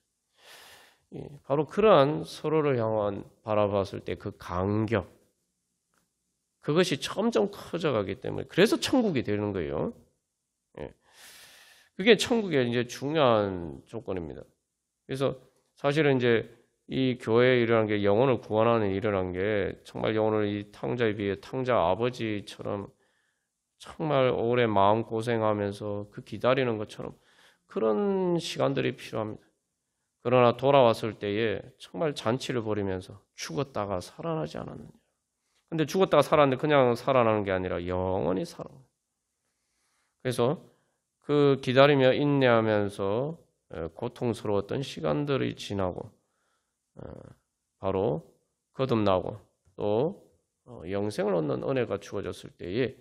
바로 그러한 서로를 향한 바라봤을 때 그 간격, 그것이 점점 커져가기 때문에 그래서 천국이 되는 거예요. 그게 천국의 이제 중요한 조건입니다. 그래서 사실은 이제 이 교회에 일어난 게 영혼을 구원하는 일이라는 게 정말 영혼을 이 탕자에 비해 탕자 아버지처럼 정말 오래 마음 고생하면서 그 기다리는 것처럼 그런 시간들이 필요합니다. 그러나 돌아왔을 때에 정말 잔치를 벌이면서 죽었다가 살아나지 않았느냐. 근데 죽었다가 살았는데 그냥 살아나는 게 아니라 영원히 살아나요. 그래서 그 기다리며 인내하면서 고통스러웠던 시간들이 지나고 바로 거듭나고 또 영생을 얻는 은혜가 주어졌을 때에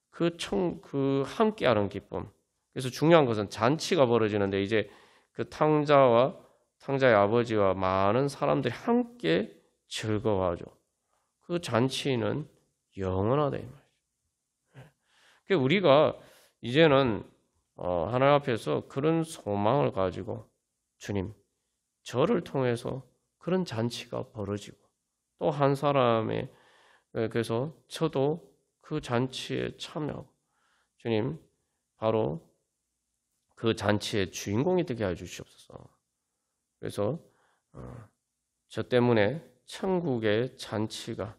그 함께하는 기쁨. 그래서 중요한 것은 잔치가 벌어지는데 이제 그 탕자의 아버지와 많은 사람들이 함께 즐거워하죠. 그 잔치는 영원하다 이 말이죠. 그러니까 우리가 이제는 하나님 앞에서 그런 소망을 가지고 주님, 저를 통해서 그런 잔치가 벌어지고 또 한 사람의 그래서 저도 그 잔치에 참여하고 주님 바로 그 잔치의 주인공이 되게 해 주시옵소서. 그래서 저 때문에 천국의 잔치가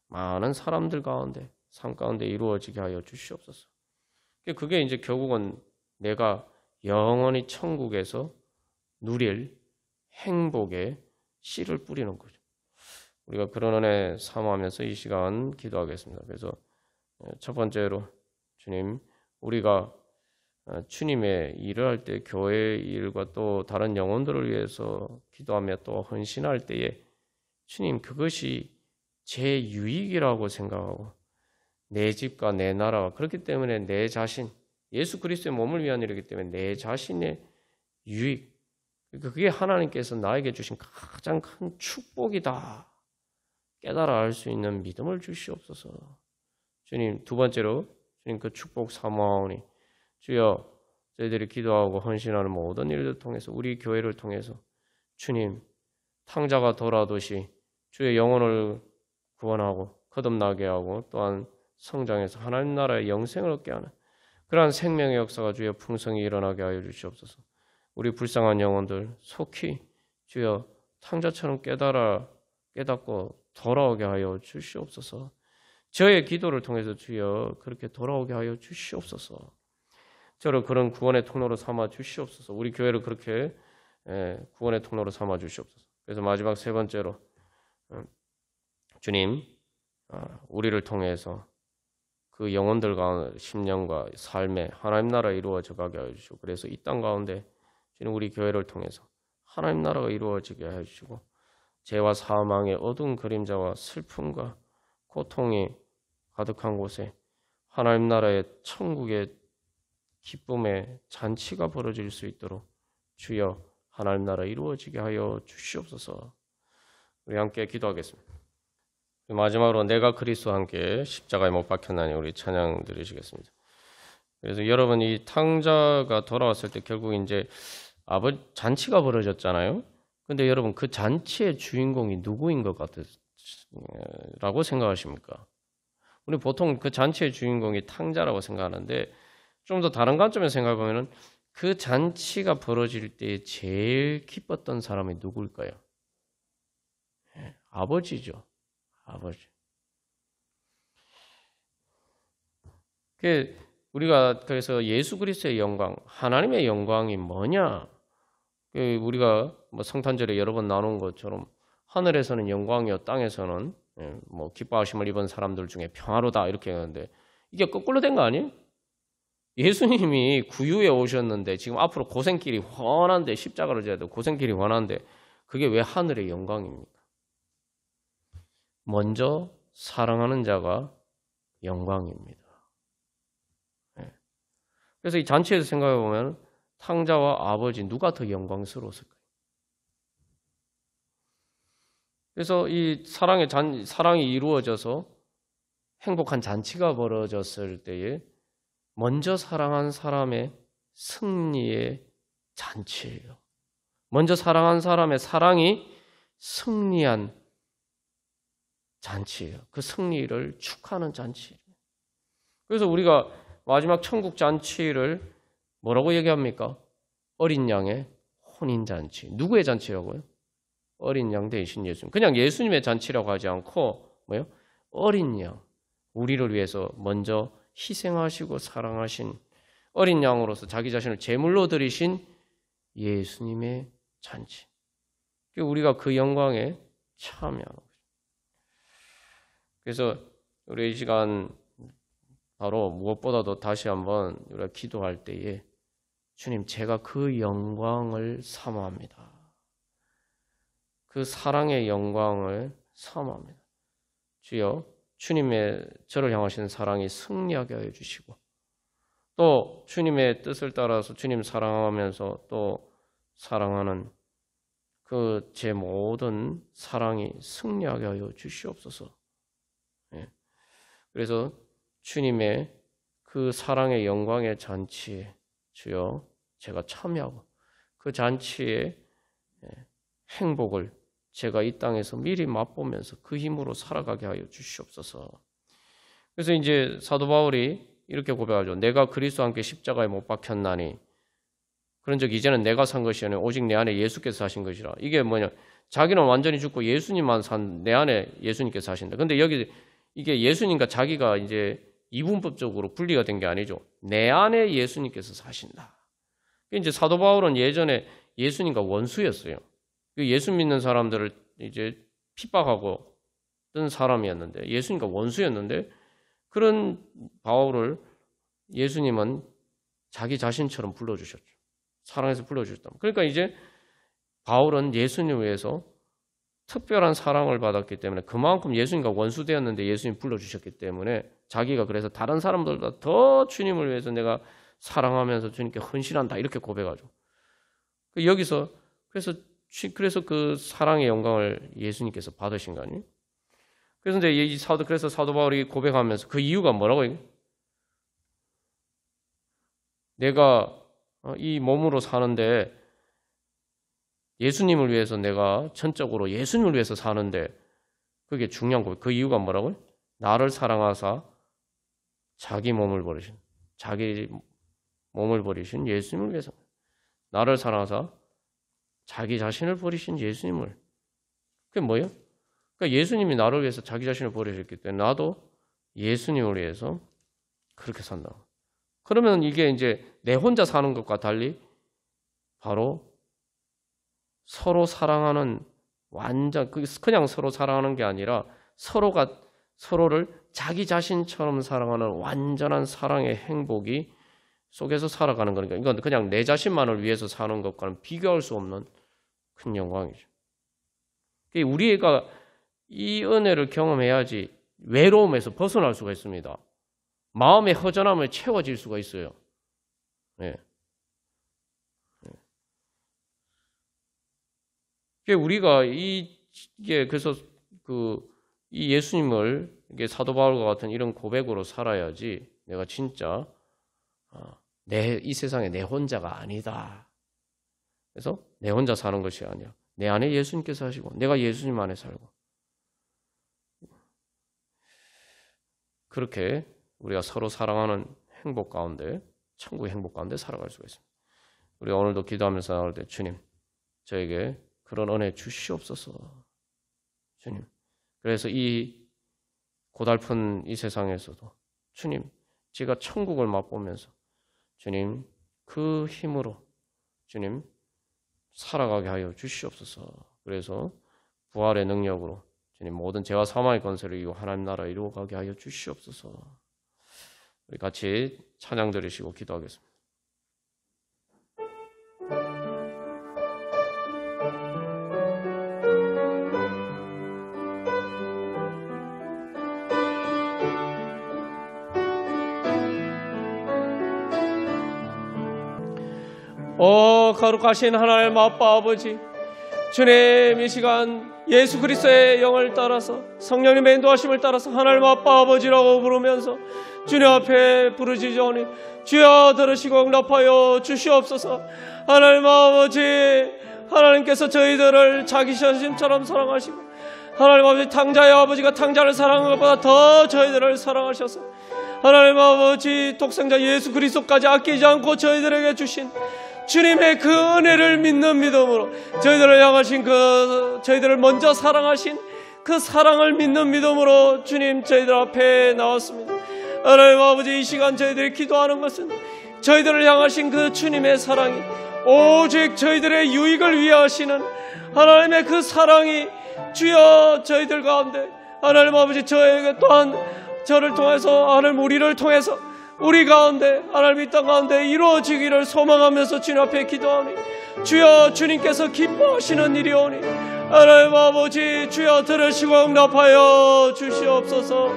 많은 사람들 가운데 삶 가운데 이루어지게 하여 주시옵소서. 그게 이제 결국은 내가 영원히 천국에서 누릴 행복의 씨를 뿌리는 거죠. 우리가 그런 은혜 사모하면서 이 시간 기도하겠습니다. 그래서 첫 번째로 주님, 우리가 주님의 일을 할 때 교회의 일과 또 다른 영혼들을 위해서 기도하며 또 헌신할 때에 주님 그것이 제 유익이라고 생각하고 내 집과 내 나라와 그렇기 때문에 내 자신 예수 그리스도의 몸을 위한 일이기 때문에 내 자신의 유익 그게 하나님께서 나에게 주신 가장 큰 축복이다 깨달아 알 수 있는 믿음을 주시옵소서. 주님, 두 번째로 주님 그 축복 사모하오니 주여 저희들이 기도하고 헌신하는 모든 일을 통해서 우리 교회를 통해서 주님 탕자가 돌아오듯이 주의 영혼을 구원하고 거듭나게 하고 또한 성장해서 하나님 나라의 영생을 얻게 하는 그러한 생명의 역사가 주여 풍성히 일어나게 하여 주시옵소서. 우리 불쌍한 영혼들 속히 주여 탕자처럼 깨닫고 돌아오게 하여 주시옵소서. 저의 기도를 통해서 주여 그렇게 돌아오게 하여 주시옵소서. 저를 그런 구원의 통로로 삼아 주시옵소서. 우리 교회를 그렇게 구원의 통로로 삼아 주시옵소서. 그래서 마지막 세 번째로 주님 우리를 통해서 그 영혼들과 심령과 삶에 하나님 나라 이루어져 가게 하여 주시고 그래서 이 땅 가운데 주님 우리 교회를 통해서 하나님 나라가 이루어지게 하여 주시고 죄와 사망의 어두운 그림자와 슬픔과 고통이 가득한 곳에 하나님 나라의 천국의 기쁨의 잔치가 벌어질 수 있도록 주여 하나님 나라 이루어지게 하여 주시옵소서. 우리 함께 기도하겠습니다. 마지막으로 내가 그리스도와 함께 십자가에 못 박혔나니 우리 찬양 드리시겠습니다. 그래서 여러분 이 탕자가 돌아왔을 때 결국 이제 잔치가 벌어졌잖아요. 근데 여러분 그 잔치의 주인공이 누구인 것 같으라고 생각하십니까? 우리 보통 그 잔치의 주인공이 탕자라고 생각하는데 좀 더 다른 관점에서 생각해 보면은 그 잔치가 벌어질 때 제일 기뻤던 사람이 누구일까요? 아버지죠. 아버지. 우리가 그래서 예수 그리스도의 영광, 하나님의 영광이 뭐냐? 우리가 뭐 성탄절에 여러 번 나눈 것처럼 하늘에서는 영광이요 땅에서는 뭐 기뻐하심을 입은 사람들 중에 평화로다 이렇게 하는데 이게 거꾸로 된 거 아니에요? 예수님이 구유에 오셨는데 지금 앞으로 고생길이 훤한데 십자가를 져야 돼 고생길이 훤한데 그게 왜 하늘의 영광입니까? 먼저 사랑하는 자가 영광입니다. 그래서 이 잔치에서 생각해 보면 탕자와 아버지 누가 더 영광스러웠을까요? 그래서 이 사랑이 이루어져서 행복한 잔치가 벌어졌을 때에 먼저 사랑한 사람의 승리의 잔치예요. 먼저 사랑한 사람의 사랑이 승리한 잔치예요. 그 승리를 축하하는 잔치예요. 그래서 우리가 마지막 천국 잔치를 뭐라고 얘기합니까? 어린 양의 혼인 잔치. 누구의 잔치라고요? 어린 양 대신 예수님. 그냥 예수님의 잔치라고 하지 않고 뭐요? 어린 양. 우리를 위해서 먼저 희생하시고 사랑하신 어린 양으로서 자기 자신을 제물로 드리신 예수님의 잔치. 우리가 그 영광에 참여하는 거죠. 그래서 우리 이 시간 바로 무엇보다도 다시 한번 우리가 기도할 때에 주님 제가 그 영광을 사모합니다. 그 사랑의 영광을 사모합니다. 주여 주님의 저를 향하신 사랑이 승리하게 하여 주시고 또 주님의 뜻을 따라서 주님 사랑하면서 또 사랑하는 그 제 모든 사랑이 승리하게 하여 주시옵소서. 그래서 주님의 그 사랑의 영광의 잔치에 주여 제가 참여하고 그 잔치의 행복을 제가 이 땅에서 미리 맛보면서 그 힘으로 살아가게 하여 주시옵소서. 그래서 이제 사도 바울이 이렇게 고백하죠. 내가 그리스도와 함께 십자가에 못 박혔나니 그런 적 이제는 내가 산 것이 아니라 오직 내 안에 예수께서 사신 것이라. 이게 뭐냐? 자기는 완전히 죽고 예수님만 산 내 안에 예수님께서 사신다. 근데 여기 이게 예수님과 자기가 이제 이분법적으로 분리가 된 게 아니죠. 내 안에 예수님께서 사신다. 이제 사도 바울은 예전에 예수님과 원수였어요. 예수 믿는 사람들을 이제 핍박하고 뜬 사람이었는데 예수님과 원수였는데 그런 바울을 예수님은 자기 자신처럼 불러주셨죠. 사랑해서 불러주셨다. 그러니까 이제 바울은 예수님을 위해서 특별한 사랑을 받았기 때문에 그만큼 예수님과 원수되었는데 예수님 불러주셨기 때문에 자기가 그래서 다른 사람들보다 더 주님을 위해서 내가 사랑하면서 주님께 헌신한다 이렇게 고백하죠. 여기서 그래서 그 사랑의 영광을 예수님께서 받으신 거 아니에요? 그래서 이제 그래서 사도 바울이 고백하면서 그 이유가 뭐라고? 내가 이 몸으로 사는데 예수님을 위해서 내가 전적으로 예수님을 위해서 사는데 그게 중요한 거예요. 그 이유가 뭐라고요? 나를 사랑하사 자기 몸을 버리신 예수님을 위해서 나를 사랑하사 자기 자신을 버리신 예수님을 그게 뭐예요? 그러니까 예수님이 나를 위해서 자기 자신을 버리셨기 때문에 나도 예수님을 위해서 그렇게 산다. 그러면 이게 이제 내 혼자 사는 것과 달리 바로 서로 사랑하는 완전 그냥 서로 사랑하는 게 아니라 서로가 서로를 자기 자신처럼 사랑하는 완전한 사랑의 행복이 속에서 살아가는 거니까 이건 그냥 내 자신만을 위해서 사는 것과는 비교할 수 없는 큰 영광이죠. 우리가 이 은혜를 경험해야지 외로움에서 벗어날 수가 있습니다. 마음의 허전함을 채워질 수가 있어요. 네. 우리가 이게 그래서 이 예수님을 이게 사도 바울과 같은 이런 고백으로 살아야지 내가 진짜 이 세상에 내 혼자가 아니다. 그래서 내 혼자 사는 것이 아니야. 내 안에 예수님께서 하시고 내가 예수님 안에 살고 그렇게 우리가 서로 사랑하는 행복 가운데 천국의 행복 가운데 살아갈 수가 있습니다. 우리가 오늘도 기도하면서 나올 때 주님 저에게 그런 은혜 주시옵소서. 주님. 그래서 이 고달픈 이 세상에서도 주님 제가 천국을 맛보면서 주님 그 힘으로 주님 살아가게 하여 주시옵소서. 그래서 부활의 능력으로 주님 모든 죄와 사망의 권세를 이루고 하나님 나라 이루어가게 하여 주시옵소서. 우리 같이 찬양 드리시고 기도하겠습니다. 거룩하신 하나님 아빠 아버지 주님 이 시간 예수 그리스도의 영을 따라서 성령님의 인도하심을 따라서 하나님 아빠 아버지라고 부르면서 주님 앞에 부르짖으오니 주여 들으시고 응답하여 주시옵소서. 하나님 아버지 하나님께서 저희들을 자기 자신처럼 사랑하시고 하나님 아버지 탕자의 아버지가 탕자를 사랑하는 것보다 더 저희들을 사랑하셔서 하나님 아버지 독생자 예수 그리스도까지 아끼지 않고 저희들에게 주신 주님의 그 은혜를 믿는 믿음으로 저희들을 향하신 저희들을 먼저 사랑하신 그 사랑을 믿는 믿음으로 주님 저희들 앞에 나왔습니다. 하나님 아버지 이 시간 저희들이 기도하는 것은 저희들을 향하신 그 주님의 사랑이 오직 저희들의 유익을 위해 하시는 하나님의 그 사랑이 주여 저희들 가운데 하나님 아버지 저에게 또한 저를 통해서 하나님 우리를 통해서 우리 가운데 하나님 이 땅 가운데 이루어지기를 소망하면서 주님 앞에 기도하오니 주여 주님께서 기뻐하시는 일이오니 하나님 아버지 주여 들으시고 응답하여 주시옵소서.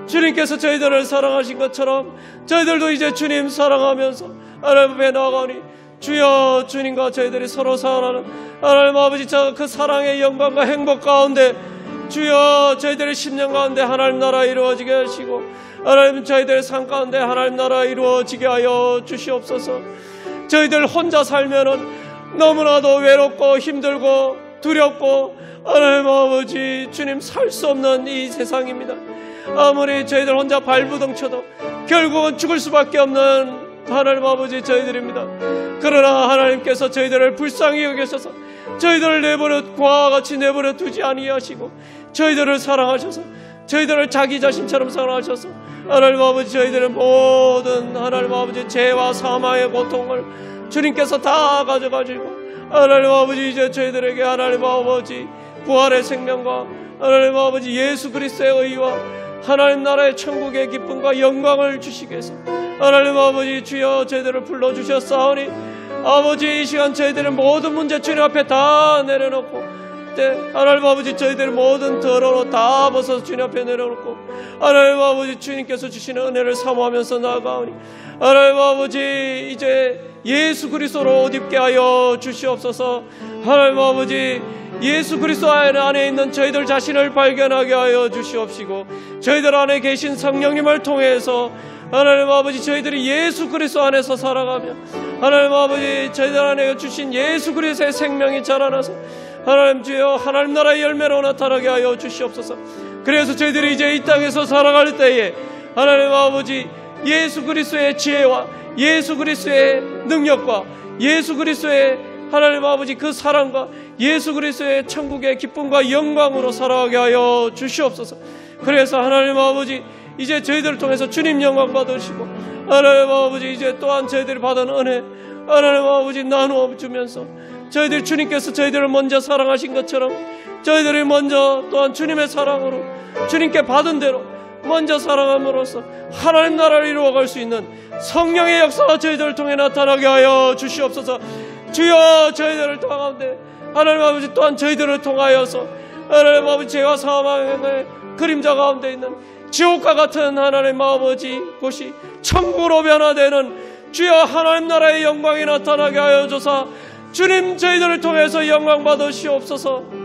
주님께서 저희들을 사랑하신 것처럼 저희들도 이제 주님 사랑하면서 하나님 앞에 나아가오니 주여 주님과 저희들이 서로 사랑하는 하나님 아버지 그 사랑의 영광과 행복 가운데 주여 저희들의 심령 가운데 하나님 나라 이루어지게 하시고 하나님 저희들의 삶 가운데 하나님 나라 이루어지게 하여 주시옵소서. 저희들 혼자 살면은 너무나도 외롭고 힘들고 두렵고 하나님 아버지 주님 살 수 없는 이 세상입니다. 아무리 저희들 혼자 발부둥 쳐도 결국은 죽을 수밖에 없는 하나님 아버지 저희들입니다. 그러나 하나님께서 저희들을 불쌍히 여기셔서 저희들을 과와 같이 내버려 두지 아니하시고 저희들을 사랑하셔서 저희들을 자기 자신처럼 사랑하셔서 하나님 아버지 저희들의 모든 하나님 아버지 죄와 사망의 고통을 주님께서 다 가져가시고 하나님 아버지 이제 저희들에게 하나님 아버지 부활의 생명과 하나님 아버지 예수 그리스도의 의와 하나님 나라의 천국의 기쁨과 영광을 주시기 위해서 하나님 아버지 주여 저희들을 불러주셨사오니 아버지 이 시간 저희들의 모든 문제 주님 앞에 다 내려놓고 하나님 아버지 저희들의 모든 더러운 다 벗어서 주님 앞에 내려놓고 하나님 아버지 주님께서 주시는 은혜를 사모하면서 나아가오니 하나님 아버지 이제 예수 그리스도로 옷 입게 하여 주시옵소서. 하나님 아버지 예수 그리스도 안에 있는 저희들 자신을 발견하게 하여 주시옵시고, 저희들 안에 계신 성령님을 통해서 하나님 아버지 저희들이 예수 그리스도 안에서 살아가며, 하나님 아버지 저희들 안에 주신 예수 그리스도의 생명이 자라나서 하나님 주여 하나님 나라의 열매로 나타나게 하여 주시옵소서. 그래서 저희들이 이제 이 땅에서 살아갈 때에 하나님 아버지 예수 그리스도의 지혜와 예수 그리스도의 능력과 예수 그리스도의 하나님 아버지 그 사랑과 예수 그리스도의 천국의 기쁨과 영광으로 살아가게 하여 주시옵소서. 그래서 하나님 아버지 이제 저희들을 통해서 주님 영광 받으시고, 하나님 아버지 이제 또한 저희들이 받은 은혜 하나님 아버지 나누어 주면서, 저희들 주님께서 저희들을 먼저 사랑하신 것처럼 저희들이 먼저 또한 주님의 사랑으로 주님께 받은 대로 먼저 사랑함으로써 하나님 나라를 이루어갈 수 있는 성령의 역사가 저희들을 통해 나타나게 하여 주시옵소서. 주여 저희들을 통하는데 하나님 아버지 또한 저희들을 통하여서 하나님 아버지 죄와 사망의 그림자 가운데 있는 지옥과 같은 하나님 아버지 곳이 천국으로 변화되는 주여 하나님 나라의 영광이 나타나게 하여 주사 주님 저희들을 통해서 영광 받으시옵소서.